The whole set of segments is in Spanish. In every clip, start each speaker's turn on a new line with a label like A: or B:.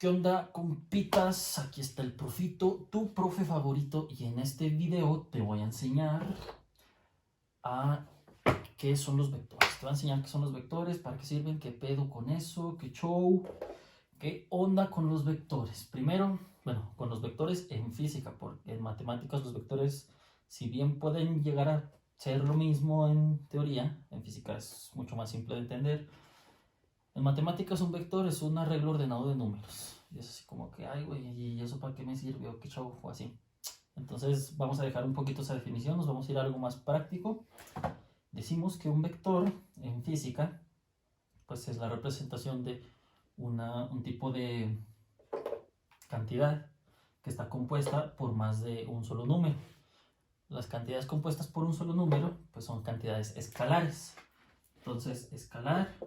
A: ¿Qué onda, compitas? Aquí está el profito, tu profe favorito, y en este video te voy a enseñar a qué son los vectores. Te voy a enseñar qué son los vectores, para qué sirven, qué pedo con eso, qué show, qué onda con los vectores. Primero, bueno, con los vectores en física, porque en matemáticas los vectores, si bien pueden llegar a ser lo mismo en teoría, en física es mucho más simple de entender. En matemáticas un vector es un arreglo ordenado de números. Y es así como que, ay, güey, ¿y eso para qué me sirve? ¿O qué chavo? O así. Entonces vamos a dejar un poquito esa definición, nos vamos a ir a algo más práctico. Decimos que un vector en física, pues es la representación de un tipo de cantidad que está compuesta por más de un solo número. Las cantidades compuestas por un solo número, pues son cantidades escalares. Entonces, escalar,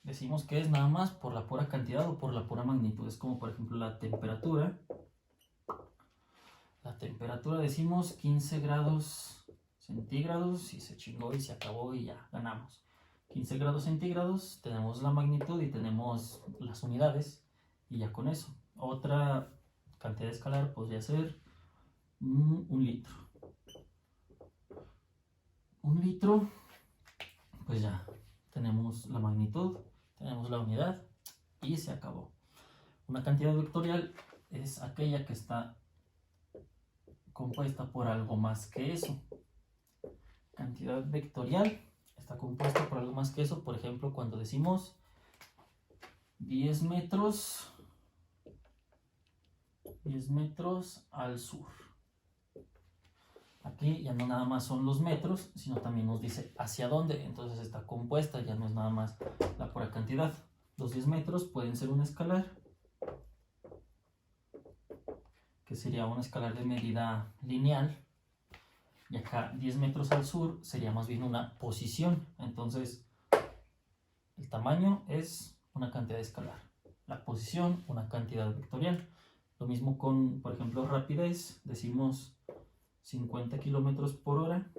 A: decimos que es nada más por la pura cantidad o por la pura magnitud. Es como por ejemplo la temperatura. La temperatura decimos 15 grados centígrados y se chingó y se acabó y ya ganamos. 15 grados centígrados, tenemos la magnitud y tenemos las unidades y ya con eso. Otra cantidad escalar podría ser un litro. Un litro, pues ya tenemos la magnitud, tenemos la unidad y se acabó. Una cantidad vectorial es aquella que está compuesta por algo más que eso. Cantidad vectorial está compuesta por algo más que eso. Por ejemplo, cuando decimos 10 metros al sur. Aquí ya no nada más son los metros, sino también nos dice hacia dónde. Entonces está compuesta, ya no es nada más la pura cantidad. Los 10 metros pueden ser un escalar, que sería un escalar de medida lineal. Y acá 10 metros al sur sería más bien una posición. Entonces el tamaño es una cantidad escalar, la posición una cantidad vectorial. Lo mismo con, por ejemplo, rapidez. Decimos 50 kilómetros por hora,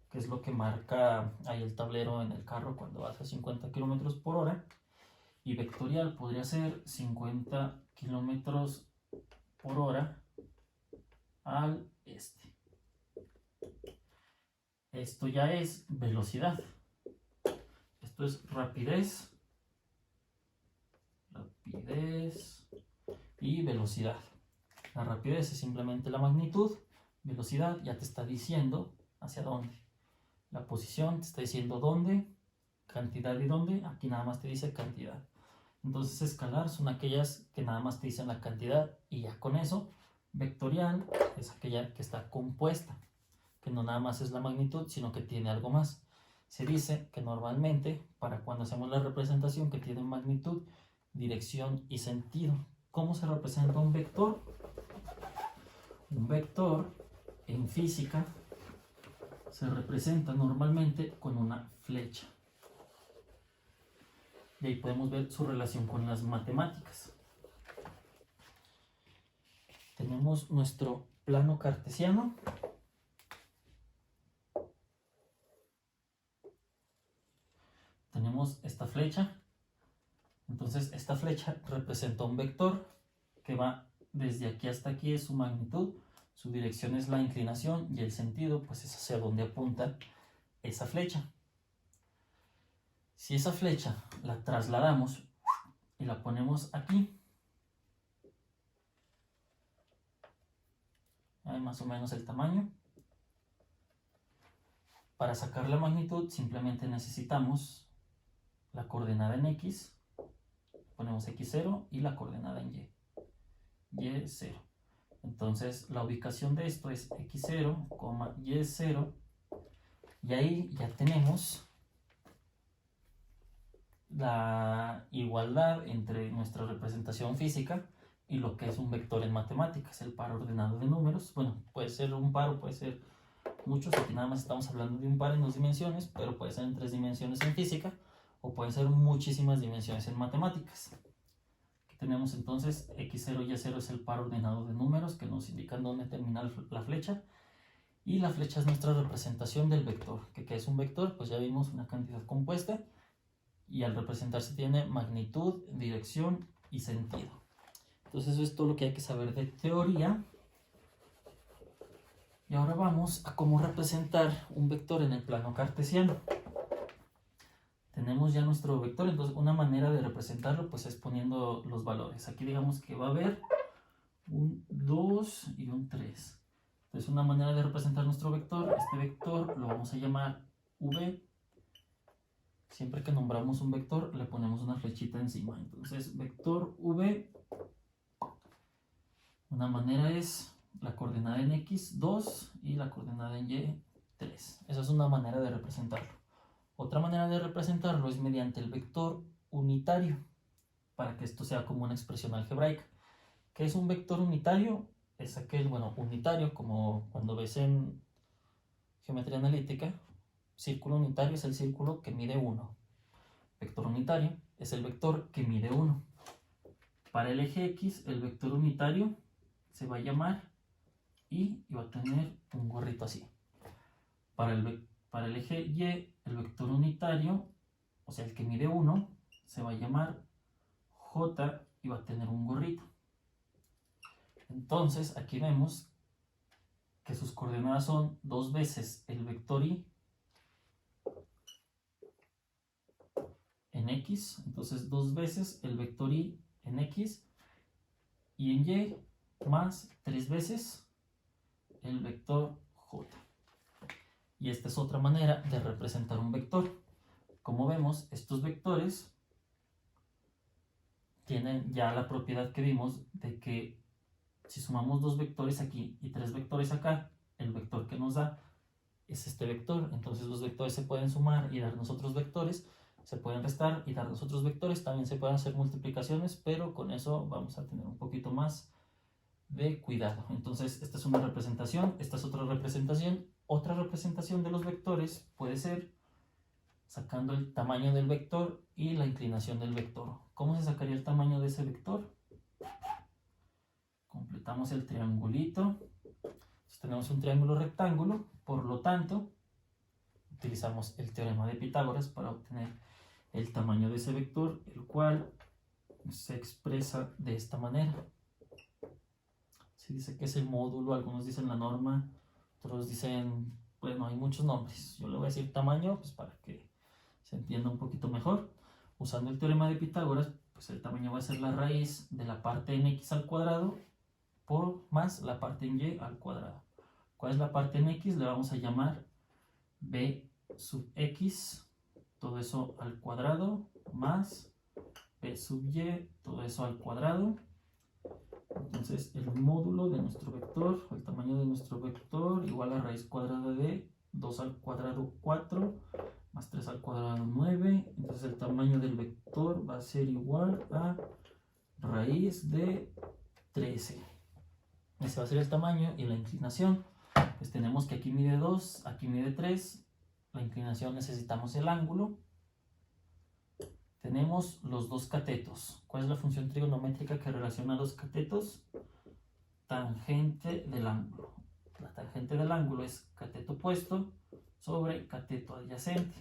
A: que es lo que marca ahí el tablero en el carro cuando vas a 50 kilómetros por hora. Y vectorial podría ser 50 kilómetros por hora al este. Esto ya es velocidad. Esto es rapidez y velocidad. La rapidez es simplemente la magnitud. Velocidad ya te está diciendo hacia dónde. La posición te está diciendo dónde. Cantidad y dónde. Aquí nada más te dice cantidad. Entonces escalar son aquellas que nada más te dicen la cantidad y ya con eso. Vectorial es aquella que está compuesta, que no nada más es la magnitud, sino que tiene algo más. Se dice que normalmente para cuando hacemos la representación que tiene magnitud, dirección y sentido. ¿Cómo se representa un vector? Un vector en física se representa normalmente con una flecha. Y ahí podemos ver su relación con las matemáticas. Tenemos nuestro plano cartesiano. Tenemos esta flecha. Entonces esta flecha representa un vector que va desde aquí hasta aquí, es su magnitud, su dirección es la inclinación y el sentido pues es hacia donde apunta esa flecha. Si esa flecha la trasladamos y la ponemos aquí, hay más o menos el tamaño. Para sacar la magnitud simplemente necesitamos la coordenada en X, ponemos X0 y la coordenada en Y, Y0. Entonces la ubicación de esto es X0, Y0, y ahí ya tenemos la igualdad entre nuestra representación física y lo que es un vector en matemáticas, el par ordenado de números. Bueno, puede ser un par o puede ser muchos, aquí nada más estamos hablando de un par en 2 dimensiones, pero puede ser en 3 dimensiones en física o pueden ser muchísimas dimensiones en matemáticas. Aquí tenemos entonces X0 y Y0 es el par ordenado de números que nos indican dónde termina la flecha, y la flecha es nuestra representación del vector. ¿Qué es un vector? Pues ya vimos una cantidad compuesta y al representarse tiene magnitud, dirección y sentido. Entonces eso es todo lo que hay que saber de teoría. Y ahora vamos a cómo representar un vector en el plano cartesiano. Tenemos ya nuestro vector, entonces una manera de representarlo pues es poniendo los valores. Aquí digamos que va a haber un 2 y un 3. Entonces una manera de representar nuestro vector, este vector lo vamos a llamar v. Siempre que nombramos un vector le ponemos una flechita encima. Entonces vector v, una manera es la coordenada en x 2 y la coordenada en y 3. Esa es una manera de representarlo. Otra manera de representarlo es mediante el vector unitario, para que esto sea como una expresión algebraica. ¿Qué es un vector unitario? Es aquel, bueno, unitario, como cuando ves en geometría analítica, círculo unitario es el círculo que mide 1. Vector unitario es el vector que mide 1. Para el eje X, el vector unitario se va a llamar y va a tener un gorrito así. Para el eje Y, el vector unitario, o sea, el que mide 1, se va a llamar J y va a tener un gorrito. Entonces, aquí vemos que sus coordenadas son 2 veces el vector Y en X, entonces 2 veces el vector Y en X, y en Y más 3 veces el vector J. Y esta es otra manera de representar un vector. Como vemos, estos vectores tienen ya la propiedad que vimos de que si sumamos 2 vectores aquí y 3 vectores acá, el vector que nos da es este vector. Entonces los vectores se pueden sumar y darnos otros vectores, se pueden restar y darnos otros vectores, también se pueden hacer multiplicaciones, pero con eso vamos a tener un poquito más de cuidado. Entonces esta es una representación, esta es otra representación. Otra representación de los vectores puede ser sacando el tamaño del vector y la inclinación del vector. ¿Cómo se sacaría el tamaño de ese vector? Completamos el triangulito. Entonces tenemos un triángulo rectángulo, por lo tanto utilizamos el teorema de Pitágoras para obtener el tamaño de ese vector, el cual se expresa de esta manera. Se dice que es el módulo, algunos dicen la norma, otros dicen, bueno, hay muchos nombres. Yo le voy a decir tamaño pues para que se entienda un poquito mejor. Usando el teorema de Pitágoras, pues el tamaño va a ser la raíz de la parte en x al cuadrado por más la parte en y al cuadrado. ¿Cuál es la parte en x? Le vamos a llamar b sub x, todo eso al cuadrado, más b sub y, todo eso al cuadrado. Entonces el módulo de nuestro vector, el tamaño de nuestro vector, igual a raíz cuadrada de 2 al cuadrado 4, más 3 al cuadrado 9. Entonces el tamaño del vector va a ser igual a raíz de 13. Ese va a ser el tamaño. Y la inclinación, pues tenemos que aquí mide 2, aquí mide 3. La inclinación necesitamos el ángulo. Tenemos los dos catetos. ¿Cuál es la función trigonométrica que relaciona los catetos? Tangente del ángulo. La tangente del ángulo es cateto opuesto sobre cateto adyacente.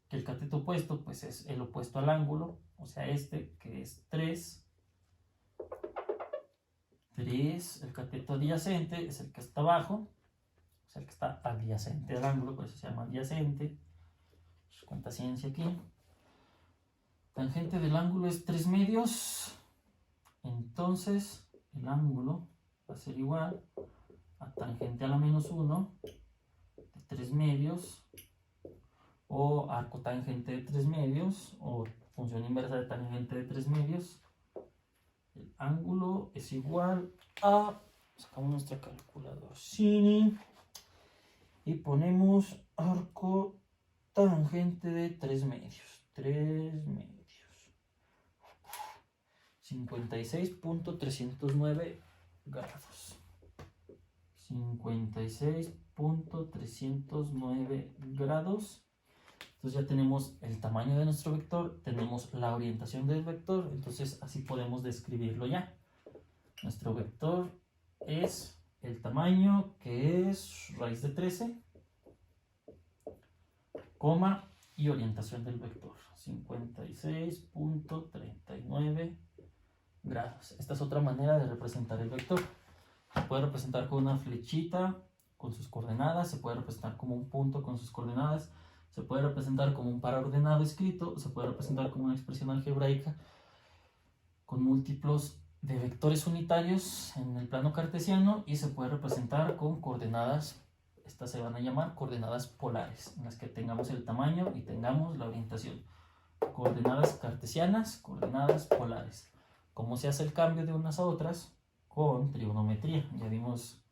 A: Que el cateto opuesto pues es el opuesto al ángulo, o sea este que es 3. 3, el cateto adyacente es el que está abajo, o sea el que está adyacente al ángulo, por eso se llama adyacente. Cuánta ciencia aquí. Tangente del ángulo es 3 medios. Entonces el ángulo va a ser igual a tangente a la menos 1 de 3 medios, o arco tangente de 3 medios, o función inversa de tangente de 3 medios. El ángulo es igual a, sacamos nuestra calculadora y ponemos arco tangente de 3 medios. 3 medios. 56.309 grados. 56.309 grados. Entonces ya tenemos el tamaño de nuestro vector, tenemos la orientación del vector, entonces así podemos describirlo ya. Nuestro vector es el tamaño, que es raíz de 13, coma, y orientación del vector, 56.39 grados. Esta es otra manera de representar el vector. Se puede representar con una flechita con sus coordenadas, se puede representar como un punto con sus coordenadas, se puede representar como un paraordenado escrito, se puede representar como una expresión algebraica con múltiplos de vectores unitarios en el plano cartesiano, y se puede representar con coordenadas. Estas se van a llamar coordenadas polares, en las que tengamos el tamaño y tengamos la orientación. Coordenadas cartesianas, coordenadas polares. ¿Cómo se hace el cambio de unas a otras? Con trigonometría. Ya vimos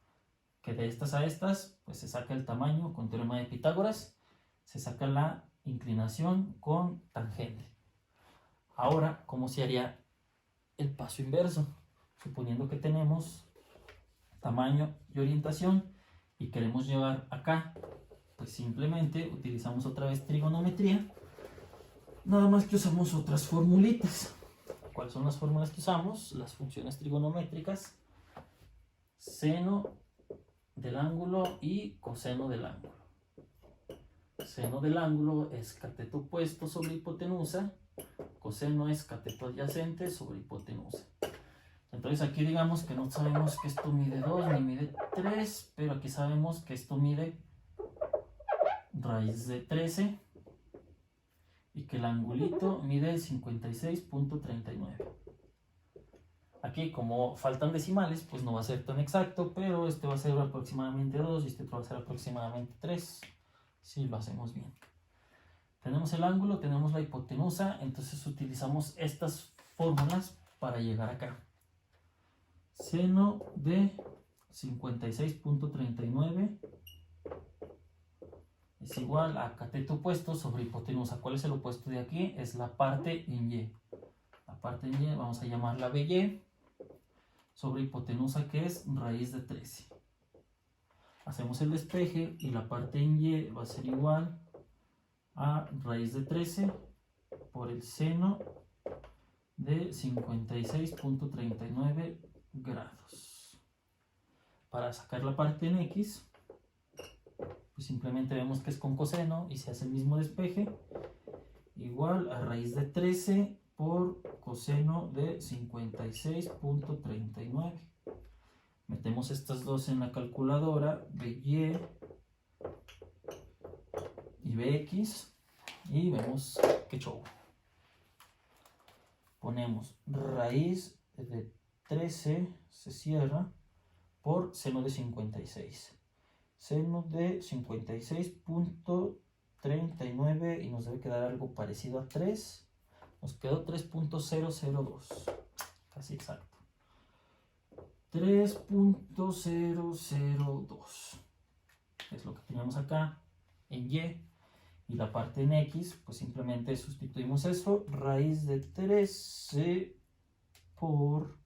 A: que de estas a estas, pues se saca el tamaño con teorema de Pitágoras, se saca la inclinación con tangente. Ahora, ¿cómo se haría el paso inverso? Suponiendo que tenemos tamaño y orientación y queremos llevar acá, pues simplemente utilizamos otra vez trigonometría, nada más que usamos otras formulitas. ¿Cuáles son las fórmulas que usamos? Las funciones trigonométricas, seno del ángulo y coseno del ángulo. Seno del ángulo es cateto opuesto sobre hipotenusa, coseno es cateto adyacente sobre hipotenusa. Entonces aquí digamos que no sabemos que esto mide 2 ni mide 3, pero aquí sabemos que esto mide raíz de 13 y que el angulito mide 56.39. Aquí, como faltan decimales, pues no va a ser tan exacto, pero este va a ser aproximadamente 2 y este otro va a ser aproximadamente 3, si lo hacemos bien. Tenemos el ángulo, tenemos la hipotenusa, entonces utilizamos estas fórmulas para llegar acá. Seno de 56.39 es igual a cateto opuesto sobre hipotenusa. ¿Cuál es el opuesto de aquí? Es la parte en Y. La parte en Y vamos a llamarla BY sobre hipotenusa, que es raíz de 13. Hacemos el despeje y la parte en Y va a ser igual a raíz de 13 por el seno de 56.39 grados. Para sacar la parte en X, pues simplemente vemos que es con coseno y se hace el mismo despeje, igual a raíz de 13 por coseno de 56.39. Metemos estas dos en la calculadora, BY y BX, y vemos que show. Ponemos raíz de 13, se cierra, por seno de 56. Seno de 56.39 y nos debe quedar algo parecido a 3. Nos quedó 3.002, casi exacto. 3.002 es lo que teníamos acá en Y, y la parte en X, pues simplemente sustituimos eso, raíz de 13 por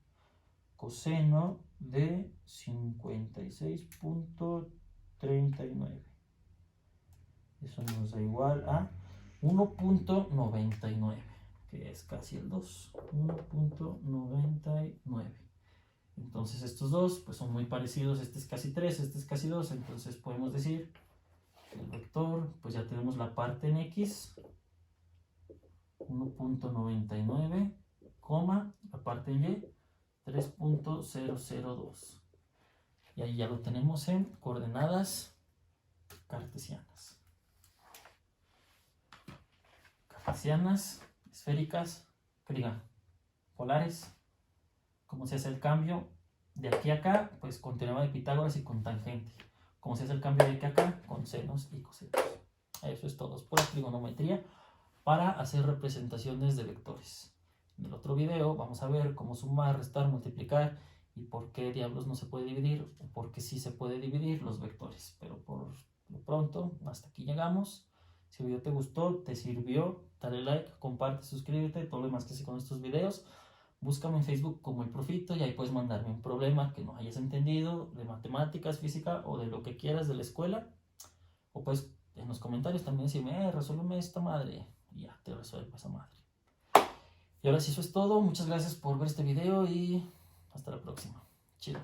A: coseno de 56.39. Eso nos da igual a 1.99, que es casi el 2, 1.99. Entonces estos dos pues son muy parecidos, este es casi 3, este es casi 2, entonces podemos decir que el vector, pues ya tenemos la parte en X, 1.99, la parte en Y, 3.002. Y ahí ya lo tenemos en coordenadas cartesianas. Cartesianas, esféricas, que digan, polares. ¿Cómo se hace el cambio de aquí a acá? Pues con teorema de Pitágoras y con tangente. ¿Cómo se hace el cambio de aquí a acá? Con senos y cosenos. Eso es todo, es pura trigonometría para hacer representaciones de vectores. En el otro video vamos a ver cómo sumar, restar, multiplicar y por qué diablos no se puede dividir o por qué sí se puede dividir los vectores. Pero por lo pronto, hasta aquí llegamos. Si el video te gustó, te sirvió, dale like, comparte, suscríbete, todo lo demás que sé con estos videos. Búscame en Facebook como El Profito y ahí puedes mandarme un problema que no hayas entendido de matemáticas, física o de lo que quieras de la escuela. O pues en los comentarios también decirme, resuélveme esta madre. Y ya te resuelvo esa madre. Y ahora sí, eso es todo. Muchas gracias por ver este video y hasta la próxima. Chido.